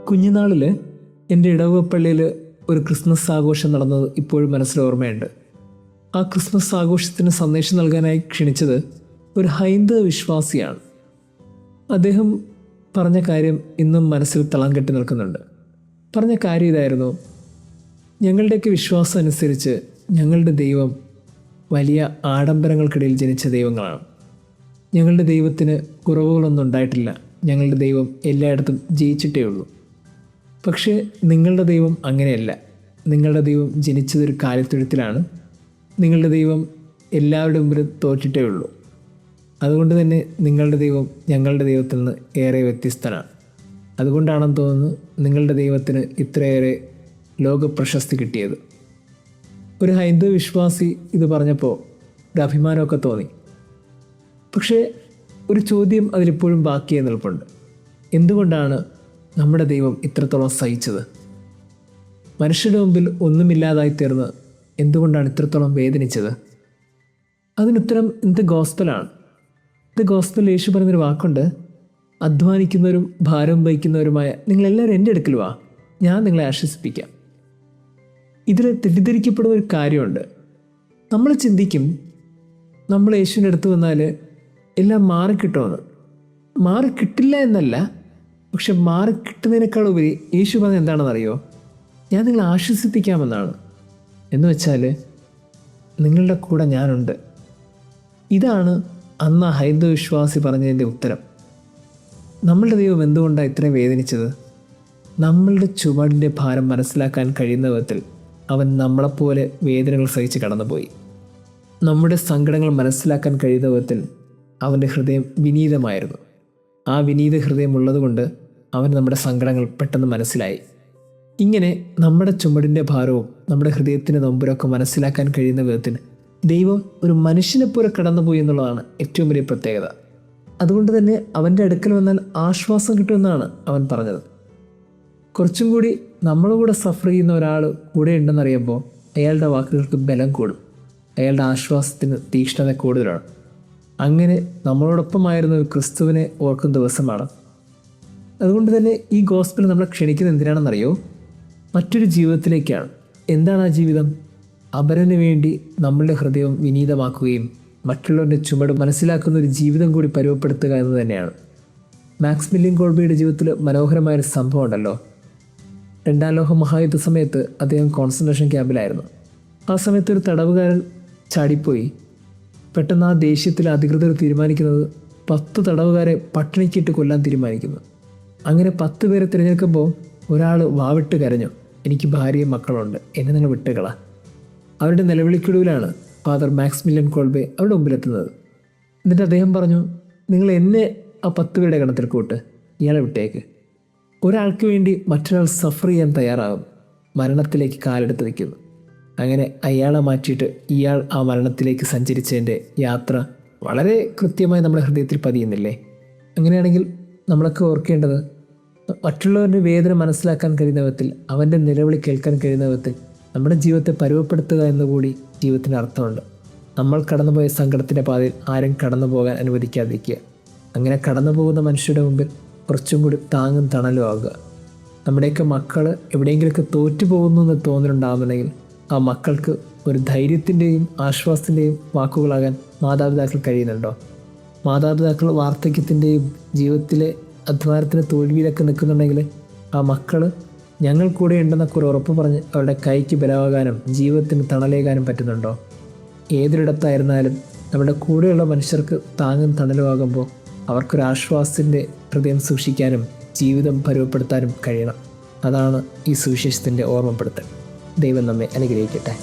കുഞ്ഞുനാളിൽ എൻ്റെ ഇടവകപ്പള്ളിയിൽ ഒരു ക്രിസ്മസ് ആഘോഷം നടന്നത് ഇപ്പോഴും മനസ്സിൽ ഓർമ്മയുണ്ട്. ആ ക്രിസ്മസ് ആഘോഷത്തിന് സന്ദേശം നൽകാനായി ക്ഷണിച്ചത് ഒരു ഹൈന്ദവ വിശ്വാസിയാണ്. അദ്ദേഹം പറഞ്ഞ കാര്യം ഇന്നും മനസ്സിൽ തളം കെട്ടി നിൽക്കുന്നുണ്ട്. പറഞ്ഞ കാര്യം ഇതായിരുന്നു: ഞങ്ങളുടെയൊക്കെ വിശ്വാസം അനുസരിച്ച് ഞങ്ങളുടെ ദൈവം വലിയ ആഡംബരങ്ങൾക്കിടയിൽ ജനിച്ച ദൈവങ്ങളാണ്. ഞങ്ങളുടെ ദൈവത്തിന് കുറവുകളൊന്നും ഉണ്ടായിട്ടില്ല. ഞങ്ങളുടെ ദൈവം എല്ലായിടത്തും ജയിച്ചിട്ടേ ഉള്ളൂ. പക്ഷേ നിങ്ങളുടെ ദൈവം അങ്ങനെയല്ല. നിങ്ങളുടെ ദൈവം ജനിച്ചതൊരു കാലിത്തൊഴുത്തിലാണ്. നിങ്ങളുടെ ദൈവം എല്ലാവരുടെ മുമ്പിലും തോറ്റിട്ടേ ഉള്ളൂ. അതുകൊണ്ട് തന്നെ നിങ്ങളുടെ ദൈവം ഞങ്ങളുടെ ദൈവത്തിൽ നിന്ന് ഏറെ വ്യത്യസ്തനാണ്. അതുകൊണ്ടാണെന്ന് തോന്നുന്നു നിങ്ങളുടെ ദൈവത്തിന് ഇത്രയേറെ ലോകപ്രശസ്തി കിട്ടിയത്. ഒരു ഹൈന്ദവ വിശ്വാസി ഇത് പറഞ്ഞപ്പോൾ ഒരു അഭിമാനമൊക്കെ തോന്നി. പക്ഷേ ഒരു ചോദ്യം അതിലിപ്പോഴും ബാക്കിയായി നിൽപ്പുണ്ട്. എന്തുകൊണ്ടാണ് നമ്മുടെ ദൈവം ഇത്രത്തോളം സഹിച്ചത്? മനുഷ്യരുടെ മുമ്പിൽ ഒന്നുമില്ലാതായി തീർന്ന് എന്തുകൊണ്ടാണ് ഇത്രത്തോളം വേദനിച്ചത്? അതിനുത്തരം ഇന്നത്തെ ഗോസ്പലാണ്. ഇന്നത്തെ ഗോസ്പലിൽ യേശു പറഞ്ഞൊരു വാക്കുണ്ട്: അധ്വാനിക്കുന്നവരും ഭാരം വഹിക്കുന്നവരുമായ നിങ്ങളെല്ലാവരും എൻ്റെ അടുക്കൽ വാ, ഞാൻ നിങ്ങളെ ആശ്വസിപ്പിക്കാം. ഇതിൽ തെറ്റിദ്ധരിക്കപ്പെടുന്ന ഒരു കാര്യമുണ്ട്. നമ്മൾ ചിന്തിക്കും നമ്മൾ യേശുവിൻ്റെ അടുത്ത് വന്നാൽ എല്ലാം മാറിക്കിട്ടുമെന്ന്. മാറിക്കിട്ടില്ല എന്നല്ല, പക്ഷെ മാറിക്കിട്ടുന്നതിനേക്കാൾ ഉപരി യേശു പറഞ്ഞത് എന്താണെന്നറിയോ? ഞാൻ നിങ്ങളെ ആശ്വസിപ്പിക്കാമെന്നാണ്. എന്ന് വെച്ചാൽ നിങ്ങളുടെ കൂടെ ഞാനുണ്ട്. ഇതാണ് അന്ന് ആ ഹൈന്ദവ വിശ്വാസി പറഞ്ഞതിൻ്റെ ഉത്തരം. നമ്മളുടെ ദൈവം എന്തുകൊണ്ടാണ് ഇത്രയും വേദനിച്ചത്? നമ്മളുടെ ചുവടിൻ്റെ ഭാരം മനസ്സിലാക്കാൻ കഴിയുന്ന വിധത്തിൽ അവൻ നമ്മളെപ്പോലെ വേദനകൾ സഹിച്ച് കടന്നുപോയി. നമ്മുടെ സങ്കടങ്ങൾ മനസ്സിലാക്കാൻ കഴിയുന്ന വിധത്തിൽ അവൻ്റെ ഹൃദയം വിനീതമായിരുന്നു. ആ വിനീത ഹൃദയം ഉള്ളതുകൊണ്ട് അവൻ നമ്മുടെ സങ്കടങ്ങൾ പെട്ടെന്ന് മനസ്സിലായി. ഇങ്ങനെ നമ്മുടെ ചുമടിൻ്റെ ഭാരവും നമ്മുടെ ഹൃദയത്തിൻ്റെ നൊമ്പരമൊക്കെ മനസ്സിലാക്കാൻ കഴിയുന്ന വിധത്തിൽ ദൈവം ഒരു മനുഷ്യനെപ്പോലെ കടന്നുപോയി എന്നുള്ളതാണ് ഏറ്റവും വലിയ പ്രത്യേകത. അതുകൊണ്ട് തന്നെ അവൻ്റെ അടുക്കൽ വന്നാൽ ആശ്വാസം കിട്ടുമെന്നാണ് അവൻ പറഞ്ഞത്. കുറച്ചും കൂടി നമ്മുടെ കൂടെ സഫർ ചെയ്യുന്ന ഒരാൾ കൂടെ ഉണ്ടെന്നറിയുമ്പോൾ അയാളുടെ വാക്കുകൾക്ക് ബലം കൂടും. അയാളുടെ ആശ്വാസത്തിന് തീക്ഷ്ണത കൂടുതലാണ്. അങ്ങനെ നമ്മളോടൊപ്പമായിരുന്ന ഒരു ക്രിസ്തുവിനെ ഓർക്കുന്ന ദിവസമാണ്. അതുകൊണ്ട് തന്നെ ഈ ഗോസ്പൽ നമ്മളെ ക്ഷണിക്കുന്നത് എന്തിനാണെന്നറിയോ? മറ്റൊരു ജീവിതത്തിലേക്കാണ്. എന്താണ് ആ ജീവിതം? അപരന് വേണ്ടി നമ്മളുടെ ഹൃദയം വിനീതമാക്കുകയും മറ്റുള്ളവരുടെ ചുമട് മനസ്സിലാക്കുന്ന ഒരു ജീവിതം കൂടി പരുവപ്പെടുത്തുക എന്ന് തന്നെയാണ്. മാക്സിമിലിയൻ കോൾബിയുടെ ജീവിതത്തിൽ മനോഹരമായൊരു സംഭവം ഉണ്ടല്ലോ. 2ാം ലോക മഹായുദ്ധ സമയത്ത് അദ്ദേഹം കോൺസെൻട്രേഷൻ ക്യാമ്പിലായിരുന്നു. ആ സമയത്ത് ഒരു തടവുകാരൻ ചാടിപ്പോയി. പെട്ടെന്ന് ആ ദേഷ്യത്തിൽ അധികൃതർ തീരുമാനിക്കുന്നത് 10 തടവുകാരെ പട്ടിണിക്കിട്ട് കൊല്ലാൻ തീരുമാനിക്കുന്നു. അങ്ങനെ 10 പേരെ തിരഞ്ഞെടുക്കുമ്പോൾ ഒരാൾ വാവിട്ട് കരഞ്ഞു: എനിക്ക് ഭാര്യയും മക്കളുണ്ട്, എന്നെ നിങ്ങൾ വിട്ടുകളാ. അവരുടെ നിലവിളിക്കൊടുവിലാണ് ഫാദർ മാക്സിമിലിയൻ കോൾബെ അവരുടെ മുമ്പിലെത്തുന്നത്. എന്നിട്ട് അദ്ദേഹം പറഞ്ഞു: നിങ്ങൾ എന്നെ ആ 10 പേരുടെ ഗണത്തിൽ കൂട്ട്, ഇയാളെ വിട്ടേക്ക്. ഒരാൾക്ക് വേണ്ടി മറ്റൊരാൾ സഫർ ചെയ്യാൻ തയ്യാറാകും, മരണത്തിലേക്ക് കാലെടുത്ത് വയ്ക്കുന്നു. അങ്ങനെ അയാളെ മാറ്റിയിട്ട് ഇയാൾ ആ മരണത്തിലേക്ക് സഞ്ചരിച്ചതിൻ്റെ യാത്ര വളരെ കൃത്യമായി നമ്മുടെ ഹൃദയത്തിൽ പതിയുന്നില്ലേ? അങ്ങനെയാണെങ്കിൽ നമ്മളൊക്കെ ഓർക്കേണ്ടത് മറ്റുള്ളവരുടെ വേദന മനസ്സിലാക്കാൻ കഴിയുന്ന വിധത്തിൽ, അവൻ്റെ നിലവിളി കേൾക്കാൻ കഴിയുന്ന വിധത്തിൽ നമ്മുടെ ജീവിതത്തെ പരുവപ്പെടുത്തുക എന്നുകൂടി ജീവിതത്തിന് അർത്ഥമുണ്ട്. നമ്മൾ കടന്നുപോയ സങ്കടത്തിൻ്റെ പാതയിൽ ആരും കടന്നു പോകാൻ അനുവദിക്കാതിരിക്കുക. അങ്ങനെ കടന്നു പോകുന്ന മനുഷ്യരുടെ മുമ്പിൽ കുറച്ചും കൂടി താങ്ങും തണലും ആകുക. നമ്മുടെയൊക്കെ മക്കൾ എവിടെയെങ്കിലുമൊക്കെ തോറ്റു പോകുന്നു എന്ന് തോന്നലുണ്ടാകുന്നുണ്ടെങ്കിൽ ആ മക്കൾക്ക് ഒരു ധൈര്യത്തിൻ്റെയും ആശ്വാസത്തിൻ്റെയും വാക്കുകളാകാൻ മാതാപിതാക്കൾ കഴിയുന്നുണ്ടോ? മാതാപിതാക്കൾ വാർദ്ധക്യത്തിൻ്റെയും ജീവിതത്തിലെ അധ്വാനത്തിന് തോൽവിയിലൊക്കെ നിൽക്കുന്നുണ്ടെങ്കിൽ ആ മക്കൾ ഞങ്ങൾ കൂടെ ഉണ്ടെന്നൊക്കെ ഒരു ഉറപ്പ് പറഞ്ഞ് അവരുടെ കൈക്ക് ബലമാകാനും ജീവിതത്തിന് തണലേകാനും പറ്റുന്നുണ്ടോ? ഏതൊരിടത്തായിരുന്നാലും നമ്മുടെ കൂടെയുള്ള മനുഷ്യർക്ക് താങ്ങും തണലുമാകുമ്പോൾ അവർക്കൊരാശ്വാസത്തിൻ്റെ ഹൃദയം സൂക്ഷിക്കാനും ജീവിതം പരുവപ്പെടുത്താനും കഴിയണം. അതാണ് ഈ സുവിശേഷത്തിൻ്റെ ഓർമ്മപ്പെടുത്തൽ. ദൈവം നമ്മെ അനുഗ്രഹിക്കട്ടെ.